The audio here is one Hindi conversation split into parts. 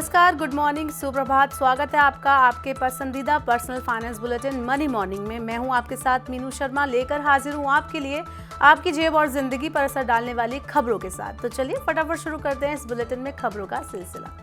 नमस्कार, गुड मॉर्निंग, सुप्रभात। स्वागत है आपका आपके पसंदीदा personal finance bulletin money morning में। मैं हूं आपके साथ मीनू शर्मा, लेकर हाजिर हूं आपके लिए आपकी जेब और जिंदगी पर असर डालने वाली खबरों के साथ। तो चलिए फटाफट शुरू करते हैं इस बुलेटिन में खबरों का सिलसिला।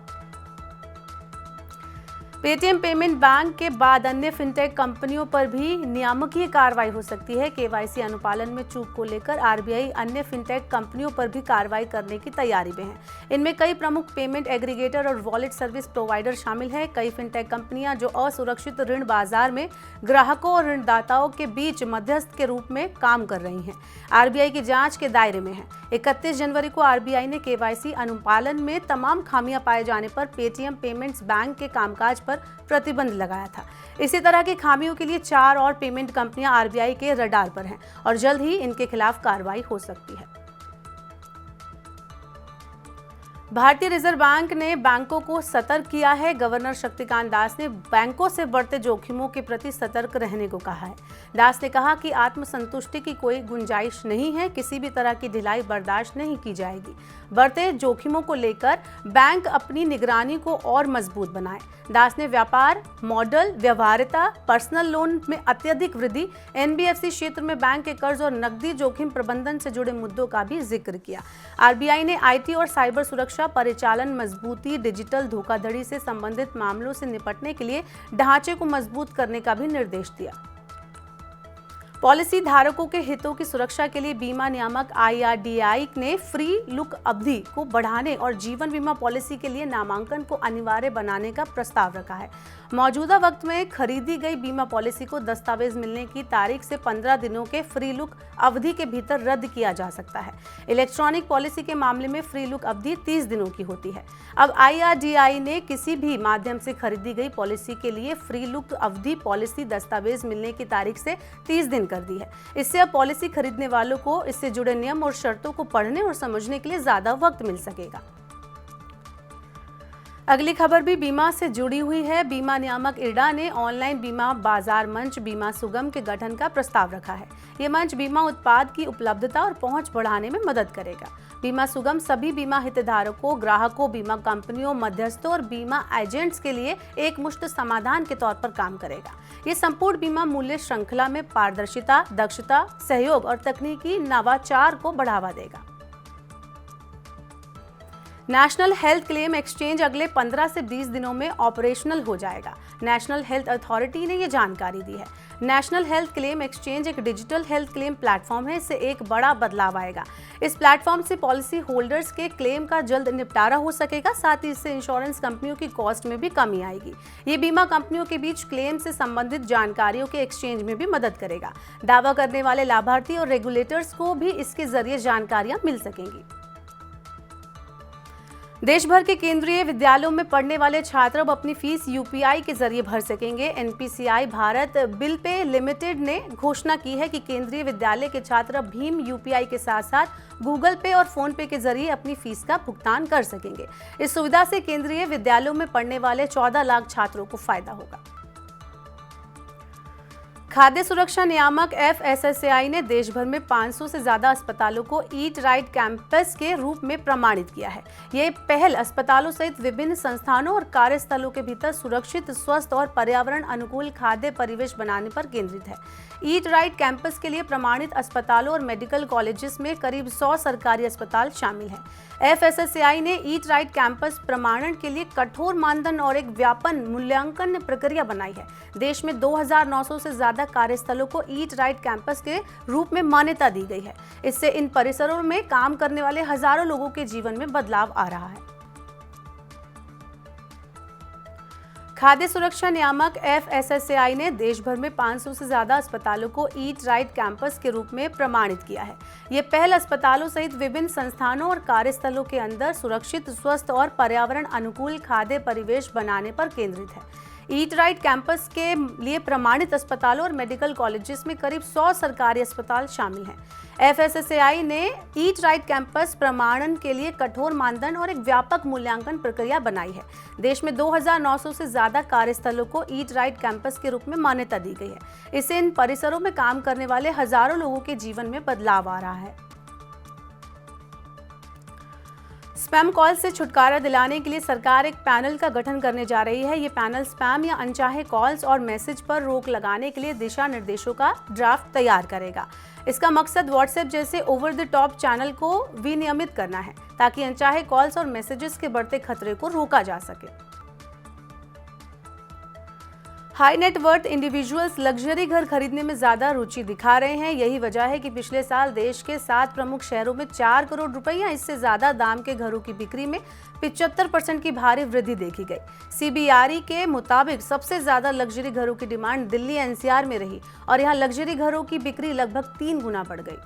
पेटीएम पेमेंट बैंक के बाद अन्य फिनटेक कंपनियों पर भी नियामकीय कार्रवाई हो सकती है। केवाईसी अनुपालन में चूक को लेकर आरबीआई अन्य फिनटेक कंपनियों पर भी कार्रवाई करने की तैयारी में है। इनमें कई प्रमुख पेमेंट एग्रीगेटर और वॉलेट सर्विस प्रोवाइडर शामिल हैं। कई फिनटेक कंपनियां जो असुरक्षित ऋण बाजार में ग्राहकों और ऋणदाताओं के बीच मध्यस्थ के रूप में काम कर रही हैं, आरबीआई की जांच के दायरे में है। 31 जनवरी को आरबीआई ने केवाईसी अनुपालन में तमाम खामियां पाए जाने पर पेटीएम पेमेंट्स बैंक के कामकाज पर प्रतिबंध लगाया था। इसी तरह की खामियों के लिए 4 और पेमेंट कंपनियां आरबीआई के रडार पर हैं और जल्द ही इनके खिलाफ कार्रवाई हो सकती है। भारतीय रिजर्व बैंक ने बैंकों को सतर्क किया है। गवर्नर शक्तिकांत दास ने बैंकों से बढ़ते जोखिमों के प्रति सतर्क रहने को कहा है। दास ने कहा कि आत्मसंतुष्टि की कोई गुंजाइश नहीं है, किसी भी तरह की ढिलाई बर्दाश्त नहीं की जाएगी। बढ़ते जोखिमों को लेकर बैंक अपनी निगरानी को और मजबूत बनाए। दास ने व्यापार मॉडल, व्यवहार्यता, पर्सनल लोन में अत्यधिक वृद्धि, एनबीएफसी क्षेत्र में बैंक के कर्ज और नकदी जोखिम प्रबंधन से जुड़े मुद्दों का भी जिक्र किया। आरबीआई ने आईटी और साइबर सुरक्षा, परिचालन मजबूती, डिजिटल धोखाधड़ी से संबंधित मामलों से निपटने के लिए ढांचे को मजबूत करने का भी निर्देश दिया। पॉलिसी धारकों के हितों की सुरक्षा के लिए बीमा नियामक आईआरडीआई ने फ्री लुक अवधि को बढ़ाने और जीवन बीमा पॉलिसी के लिए नामांकन को अनिवार्य बनाने का प्रस्ताव रखा है। मौजूदा वक्त में खरीदी गई बीमा पॉलिसी को दस्तावेज मिलने की तारीख से 15 दिनों के फ्री लुक अवधि के भीतर रद्द किया जा सकता है। इलेक्ट्रॉनिक पॉलिसी के मामले में फ्री लुक अवधि 30 दिनों की होती है। अब आईआरडीआई ने किसी भी माध्यम से खरीदी गई पॉलिसी के लिए फ्री लुक अवधि पॉलिसी दस्तावेज मिलने की तारीख से 30 दिन कर दी है। इससे अब पॉलिसी खरीदने वालों को इससे जुड़े नियम और शर्तों को पढ़ने और समझने के लिए ज्यादा वक्त मिल सकेगा। अगली खबर भी बीमा से जुड़ी हुई है। बीमा नियामक इरडा ने ऑनलाइन बीमा बाजार मंच बीमा सुगम के गठन का प्रस्ताव रखा है। ये मंच बीमा उत्पाद की उपलब्धता और पहुंच बढ़ाने में मदद करेगा। बीमा सुगम सभी बीमा हितधारकों, ग्राहकों, बीमा कंपनियों, मध्यस्थों और बीमा एजेंट्स के लिए एक मुश्त समाधान के तौर पर काम करेगा। ये संपूर्ण बीमा मूल्य श्रृंखला में पारदर्शिता, दक्षता, सहयोग और तकनीकी नवाचार को बढ़ावा देगा। नेशनल हेल्थ क्लेम एक्सचेंज अगले 15 से 20 दिनों में ऑपरेशनल हो जाएगा। नेशनल हेल्थ अथॉरिटी ने ये जानकारी दी है। नेशनल हेल्थ क्लेम एक्सचेंज एक डिजिटल हेल्थ क्लेम प्लेटफॉर्म है। इससे एक बड़ा बदलाव आएगा। इस प्लेटफॉर्म से पॉलिसी होल्डर्स के क्लेम का जल्द निपटारा हो सकेगा। साथ ही इससे इंश्योरेंस कंपनियों की कॉस्ट में भी कमी आएगी। ये बीमा कंपनियों के बीच क्लेम से संबंधित जानकारियों के एक्सचेंज में भी मदद करेगा। दावा करने वाले लाभार्थी और रेगुलेटर्स को भी इसके जरिए जानकारियां मिल सकेंगी। देश भर के केंद्रीय विद्यालयों में पढ़ने वाले छात्र अब अपनी फीस यूपीआई के जरिए भर सकेंगे। NPCI Bharat bill pay limited ने घोषणा की है कि केंद्रीय विद्यालय के छात्र भीम यूपीआई के साथ साथ गूगल पे और फोन पे के जरिए अपनी फीस का भुगतान कर सकेंगे। इस सुविधा से केंद्रीय विद्यालयों में पढ़ने वाले 14 लाख छात्रों को फायदा होगा। खाद्य सुरक्षा नियामक एफएसएसएआई ने देश भर में 500 से ज्यादा अस्पतालों को ईट राइट कैंपस के रूप में प्रमाणित किया है। ये पहल अस्पतालों सहित विभिन्न संस्थानों और कार्यस्थलों के भीतर सुरक्षित, स्वस्थ और पर्यावरण अनुकूल खाद्य परिवेश बनाने पर केंद्रित है। ईट राइट कैंपस के लिए प्रमाणित अस्पतालों और मेडिकल कॉलेजेस में करीब 100 सरकारी अस्पताल शामिल हैं। एफएसएसएआई ने ईट राइट कैंपस प्रमाणन के लिए कठोर मानदंड और एक व्यापक मूल्यांकन प्रक्रिया बनाई है। देश में 2900 से ज्यादा कार्यस्थलों को ईट राइट कैंपस के रूप में मान्यता दी गई है। इससे इन परिसरों में काम करने वाले हजारों लोगों के जीवन में बदलाव आ रहा है। खाद्य सुरक्षा नियामक एफएसएसएआई ने देश भर में 500 से ज्यादा अस्पतालों को ईट राइट कैंपस के रूप में प्रमाणित किया है। ये पहल अस्पतालों सहित विभिन्न संस्थानों और कार्यस्थलों के अंदर सुरक्षित, स्वस्थ और पर्यावरण अनुकूल खाद्य परिवेश बनाने पर केंद्रित है। ईट राइट कैंपस के लिए प्रमाणित अस्पतालों और मेडिकल कॉलेजेस में करीब 100 सरकारी अस्पताल शामिल हैं। एफएसएसएआई ने ईट राइट कैंपस प्रमाणन के लिए कठोर मानदंड और एक व्यापक मूल्यांकन प्रक्रिया बनाई है। देश में 2900 से ज्यादा कार्यस्थलों को ईट राइट कैंपस के रूप में मान्यता दी गई है। इससे इन परिसरों में काम करने वाले हजारों लोगों के जीवन में बदलाव आ रहा है। स्पैम कॉल से छुटकारा दिलाने के लिए सरकार एक पैनल का गठन करने जा रही है। ये पैनल स्पैम या अनचाहे कॉल्स और मैसेज पर रोक लगाने के लिए दिशा निर्देशों का ड्राफ्ट तैयार करेगा। इसका मकसद व्हाट्सएप जैसे ओवर द टॉप चैनल को विनियमित करना है ताकि अनचाहे कॉल्स और मैसेजेस के बढ़ते खतरे को रोका जा सके। हाई नेटवर्थ इंडिविजुअल्स लग्जरी घर खरीदने में ज्यादा रुचि दिखा रहे हैं। यही वजह है कि पिछले साल देश के 7 प्रमुख शहरों में 4 करोड़ रुपए या इससे ज्यादा दाम के घरों की बिक्री में 75% की भारी वृद्धि देखी गई। CBRE के मुताबिक सबसे ज्यादा लग्जरी घरों की डिमांड दिल्ली NCR में रही और यहाँ लग्जरी घरों की बिक्री लगभग 3 गुना बढ़ गई।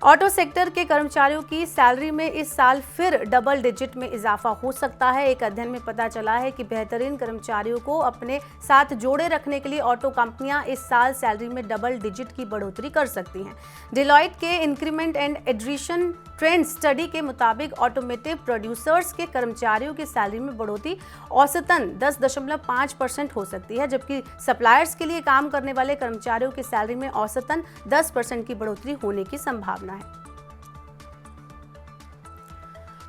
ऑटो सेक्टर के कर्मचारियों की सैलरी में इस साल फिर डबल डिजिट में इजाफा हो सकता है। एक अध्ययन में पता चला है कि बेहतरीन कर्मचारियों को अपने साथ जोड़े रखने के लिए ऑटो कंपनियां इस साल सैलरी में डबल डिजिट की बढ़ोतरी कर सकती हैं। डिलॉयट के इंक्रीमेंट एंड एड्रेशन ट्रेंड स्टडी के मुताबिक ऑटोमेटिव प्रोड्यूसर्स के कर्मचारियों की सैलरी में बढ़ोतरी औसतन 10.5% हो सकती है, जबकि सप्लायर्स के लिए काम करने वाले कर्मचारियों की सैलरी में औसतन 10% की बढ़ोतरी होने की संभावना है।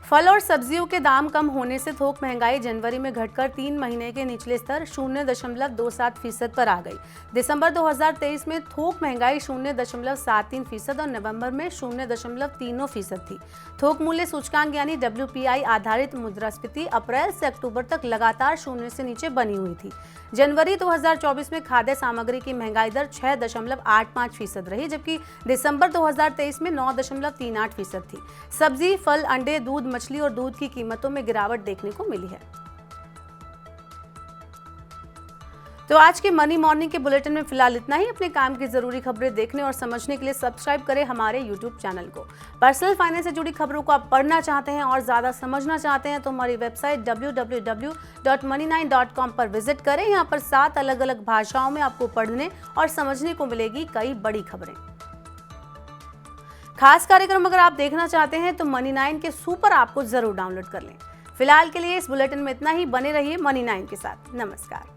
फल और सब्जियों के दाम कम होने से थोक महंगाई जनवरी में घटकर 3 महीने के निचले स्तर 0.27% पर आ गई। दिसंबर 2023 में थोक महंगाई 0.73% और नवंबर में 0.30% थी। थोक मूल्य सूचकांक यानी WPI आधारित मुद्रास्फीति अप्रैल से अक्टूबर तक लगातार 0 से नीचे बनी हुई थी। जनवरी 2024 में खाद्य सामग्री की महंगाई दर 6.85% रही, जबकि दिसंबर 2023 में 9.38% थी। सब्जी, फल, अंडे, दूध, मछली और दूध की कीमतों में गिरावट देखने को मिली है। तो आज के मनी मॉर्निंग के बुलेटिन में फिलहाल इतना ही। अपने काम की जरूरी खबरें देखने और समझने के लिए सब्सक्राइब करें हमारे YouTube चैनल को। पर्सनल फाइनेंस से जुड़ी खबरों को आप पढ़ना चाहते हैं और ज्यादा समझना चाहते हैं तो हमारी वेबसाइट www.money9.com पर विजिट करें। यहाँ पर 7 अलग-अलग भाषाओं में आपको पढ़ने और समझने को मिलेगी कई बड़ी खबरें। खास कार्यक्रम अगर आप देखना चाहते हैं तो मनी 9 के सुपर ऐप को जरूर डाउनलोड कर लें। फिलहाल के लिए इस बुलेटिन में इतना ही। बने रहिए मनी 9 के साथ। नमस्कार।